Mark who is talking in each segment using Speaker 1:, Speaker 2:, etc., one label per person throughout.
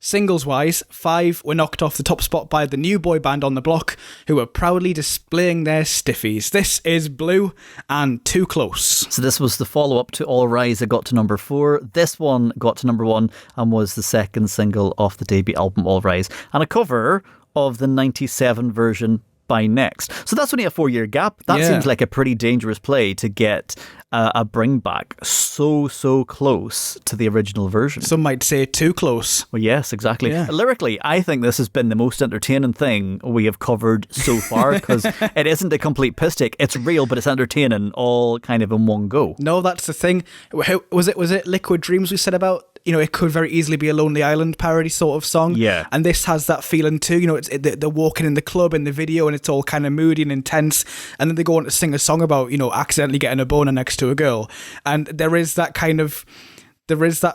Speaker 1: Singles-wise, 5 were knocked off the top spot by the new boy band on the block, who were proudly displaying their stiffies. This is Blue and Too Close.
Speaker 2: So this was the follow-up to All Rise that got to number 4. This one got to number 1 and was the second single off the debut album All Rise, and a cover of the 97 version by Next. So that's only a 4-year gap. That seems like a pretty dangerous play to get a bring back so close to the original version.
Speaker 1: Some might say too close.
Speaker 2: Well, yes, exactly. Yeah. Lyrically, I think this has been the most entertaining thing we have covered so far, because it isn't a complete piss take. It's real, but it's entertaining all kind of in one go.
Speaker 1: No, that's the thing. Was it Liquid Dreams we said about? You know, it could very easily be a Lonely Island parody sort of song.
Speaker 2: Yeah.
Speaker 1: And this has that feeling too. You know, they're walking in the club in the video and it's all kind of moody and intense. And then they go on to sing a song about, you know, accidentally getting a boner next to a girl. And there is that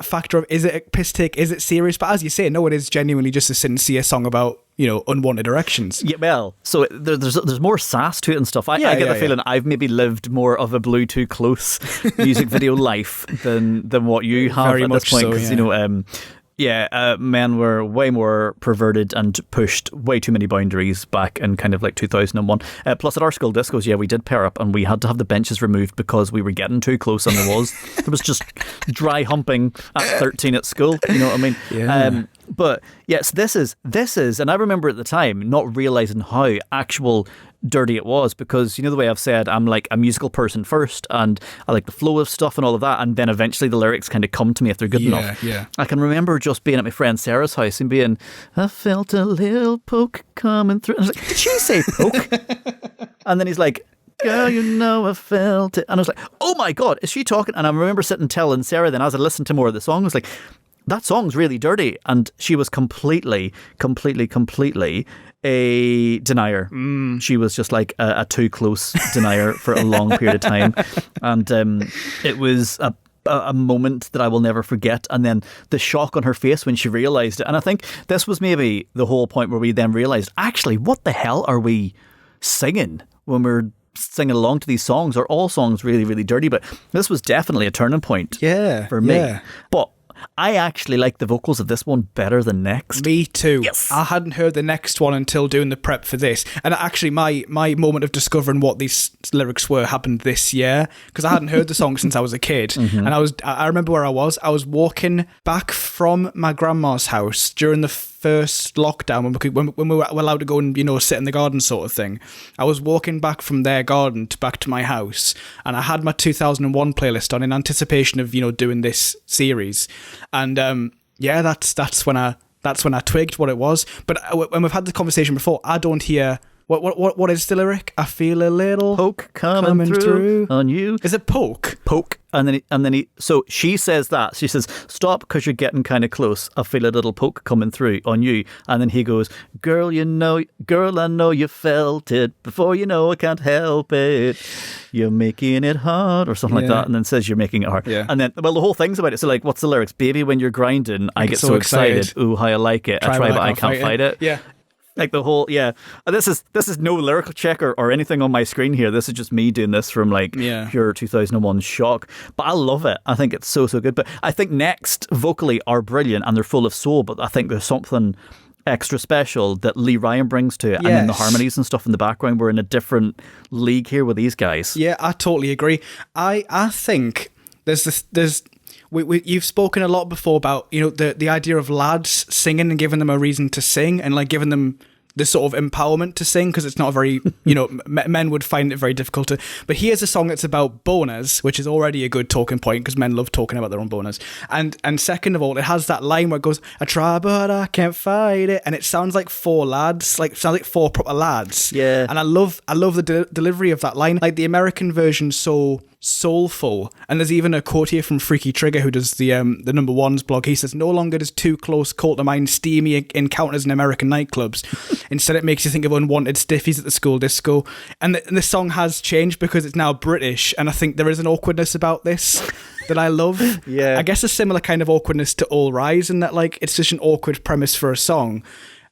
Speaker 1: factor of, is it a piss take? Is it serious? But as you say, no, it is genuinely just a sincere song about, you know, unwanted erections.
Speaker 2: Yeah, well, so there's more sass to it and stuff. I get the feeling I've maybe lived more of a Blue Too Close music video life than what you have
Speaker 1: Very
Speaker 2: at
Speaker 1: much
Speaker 2: this point.
Speaker 1: so,
Speaker 2: Because, you know, men were way more perverted and pushed way too many boundaries back in kind of like 2001. Plus at our school discos, we did pair up and we had to have the benches removed because we were getting too close, and there was just dry humping at 13 at school. You know what I mean?
Speaker 1: Yeah.
Speaker 2: But yes, this is, and I remember at the time not realising how actual dirty it was, because, you know, the way I've said, I'm like a musical person first and I like the flow of stuff and all of that, and then eventually the lyrics kind of come to me if they're good enough.
Speaker 1: Yeah.
Speaker 2: I can remember just being at my friend Sarah's house and being, I felt a little poke coming through. And I was like, did she say poke? And then he's like, girl, you know I felt it. And I was like, oh my God, is she talking? And I remember sitting telling Sarah then, as I listened to more of the song, I was like, that song's really dirty. And she was completely a denier. She was just like a too close denier for a long period of time. And it was a moment that I will never forget. And then the shock on her face when she realised it. And I think this was maybe the whole point where we then realised, actually, what the hell are we singing when we're singing along to these songs? Are all songs really, really dirty? But this was definitely a turning point for me. Yeah. But I actually like the vocals of this one better than Next.
Speaker 1: Me too.
Speaker 2: Yes.
Speaker 1: I hadn't heard the Next one until doing the prep for this. And actually my moment of discovering what these lyrics were happened this year, because I hadn't heard the song since I was a kid. Mm-hmm. And I remember where I was walking back from my grandma's house during the first lockdown when we were allowed to go and, you know, sit in the garden sort of thing. I was walking back from their garden back to my house, and I had my 2001 playlist on in anticipation of, you know, doing this series. And that's when I twigged what it was. But when we've had the conversation before, I don't hear what is the lyric? I feel a little
Speaker 2: poke coming through on you.
Speaker 1: Is it poke?
Speaker 2: Poke. And then he. So she says that. She says, "Stop, because you're getting kind of close. I feel a little poke coming through on you." And then he goes, girl, I know you felt it. Before you know, I can't help it. You're making it hard," or something like that. And then says, "You're making it hard." Yeah. And then, well, the whole thing's about it. So, like, what's the lyrics? Baby, when you're grinding, I get so excited. Ooh, how I like it. I try, but I can't fight it.
Speaker 1: Yeah.
Speaker 2: Like the whole, This is no lyrical check or anything on my screen here. This is just me doing this from pure 2001 shock. But I love it. I think it's so good. But I think Next vocally are brilliant and they're full of soul. But I think there's something extra special that Lee Ryan brings to it. Yes. And then the harmonies and stuff in the background. We're in a different league here with these guys.
Speaker 1: Yeah, I totally agree. I think there's you've spoken a lot before about, you know, the idea of lads singing and giving them a reason to sing and like giving them the sort of empowerment to sing, because it's not a very, you know, men would find it very difficult to. But here's a song that's about boners, which is already a good talking point because men love talking about their own boners. And second of all, it has that line where it goes, "I try but I can't fight it," and it sounds like four lads, sounds like four proper lads.
Speaker 2: Yeah.
Speaker 1: And I love the delivery of that line. Like the American version's so soulful, and there's even a quote here from Freaky Trigger, who does the number ones blog. He says, "No longer does Too Close call to mind steamy encounters in American nightclubs. Instead, it makes you think of unwanted stiffies at the school disco." And the song has changed because it's now British, and I think there is an awkwardness about this that I love.
Speaker 2: Yeah,
Speaker 1: I guess a similar kind of awkwardness to All Rise, in that like it's just an awkward premise for a song.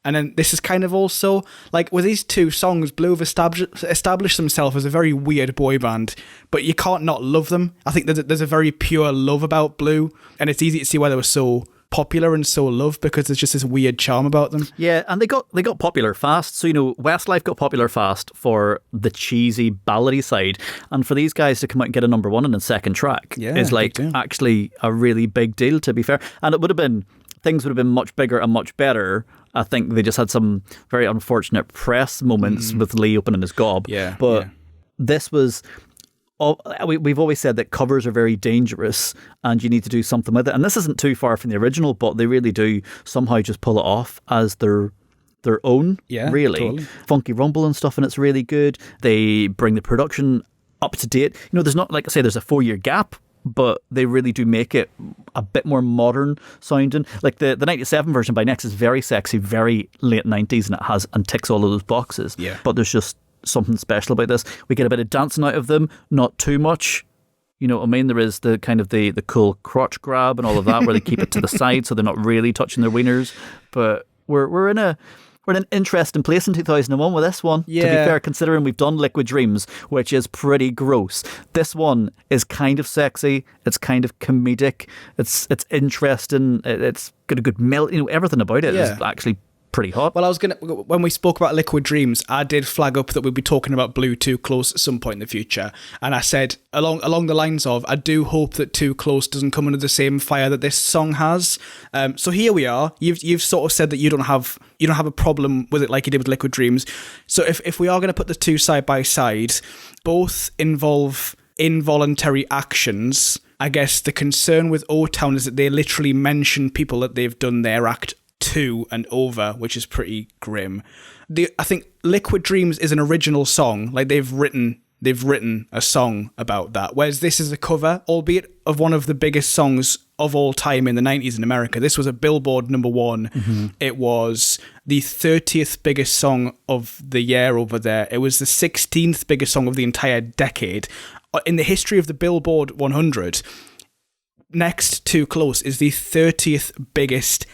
Speaker 1: And then this is kind of also, like, with these two songs, Blue have established themselves as a very weird boy band, but you can't not love them. I think there's a very pure love about Blue, and it's easy to see why they were so popular and so loved because there's just this weird charm about them.
Speaker 2: Yeah, and they got popular fast. So, Westlife got popular fast for the cheesy ballady side, and for these guys to come out and get a number one and a second track is actually a really big deal, to be fair. And things would have been much bigger and much better. I think they just had some very unfortunate press moments with Lee opening his gob.
Speaker 1: Yeah,
Speaker 2: but this was... we've always said that covers are very dangerous and you need to do something with it. And this isn't too far from the original, but they really do somehow just pull it off as their own, really. Totally. Funky rumble and stuff, and it's really good. They bring the production up to date. There's not, like I say, there's a 4-year gap, but they really do make it a bit more modern sounding. Like the 97 version by Next is very sexy, very late 90s, and ticks all of those boxes.
Speaker 1: Yeah.
Speaker 2: But there's just something special about this. We get a bit of dancing out of them, not too much. You know what I mean? There is the kind of the cool crotch grab and all of that, where they keep it to the side so they're not really touching their wieners. But we're in an interesting place in 2001 with this one.
Speaker 1: Yeah.
Speaker 2: To be fair, considering we've done Liquid Dreams, which is pretty gross. This one is kind of sexy. It's kind of comedic. It's interesting. It's got a good melody. Everything about it is actually pretty hot.
Speaker 1: Well, when we spoke about Liquid Dreams, I did flag up that we'd be talking about Blue Too Close at some point in the future, and I said along the lines of, I do hope that Too Close doesn't come under the same fire that this song has. So here we are. You've sort of said that you don't have a problem with it like you did with Liquid Dreams. So if we are going to put the two side by side, both involve involuntary actions. I guess the concern with O-Town is that they literally mention people that they've done their act to and over, which is pretty grim. I think Liquid Dreams is an original song. Like they've written a song about that, whereas this is a cover, albeit of one of the biggest songs of all time in the 90s in America. This was a Billboard number one. Mm-hmm. It was the 30th biggest song of the year over there. It was the 16th biggest song of the entire decade. In the history of the Billboard 100, Next Too Close is the 30th biggest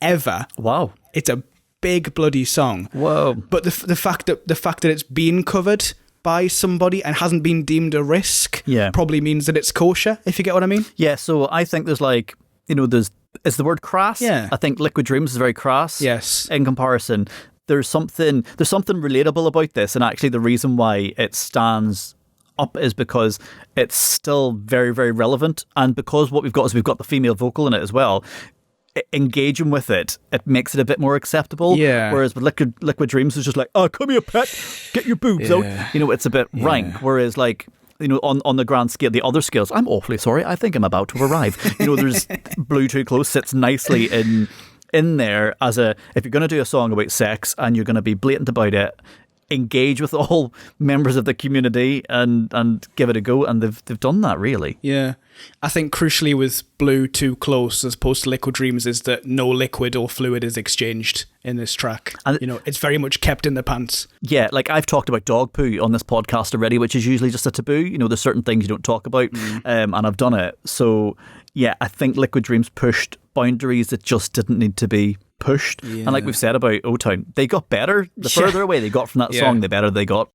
Speaker 1: ever.
Speaker 2: Wow.
Speaker 1: It's a big bloody song.
Speaker 2: Whoa.
Speaker 1: But the fact that it's been covered by somebody and hasn't been deemed a risk probably means that it's kosher, if you get what I mean.
Speaker 2: Yeah, so I think there's is the word crass? Yeah. I think Liquid Dreams is very crass.
Speaker 1: Yes.
Speaker 2: In comparison. There's something relatable about this, and actually the reason why it stands up is because it's still very, very relevant, and because what we've got is we've got the female vocal in it as well. Engaging with it makes it a bit more acceptable.
Speaker 1: Yeah.
Speaker 2: Whereas with Liquid Dreams is just like, oh, come here, pet, get your boobs out. It's a bit rank. Whereas on the grand scale, the other scales, I'm awfully sorry, I think I'm about to arrive. There's Blue Too Close sits nicely in there as if you're going to do a song about sex and you're going to be blatant about it, engage with all members of the community and give it a go, and they've done that really.
Speaker 1: Yeah. I think crucially with Blue Too Close as opposed to Liquid Dreams is that no liquid or fluid is exchanged in this track. And it's very much kept in the pants. Yeah,
Speaker 2: like I've talked about dog poo on this podcast already, which is usually just a taboo. There's certain things you don't talk about, and I've done it. So yeah, I think Liquid Dreams pushed boundaries that just didn't need to be pushed. And like we've said about O-Town, they got better. The further away they got from that song, the better they got.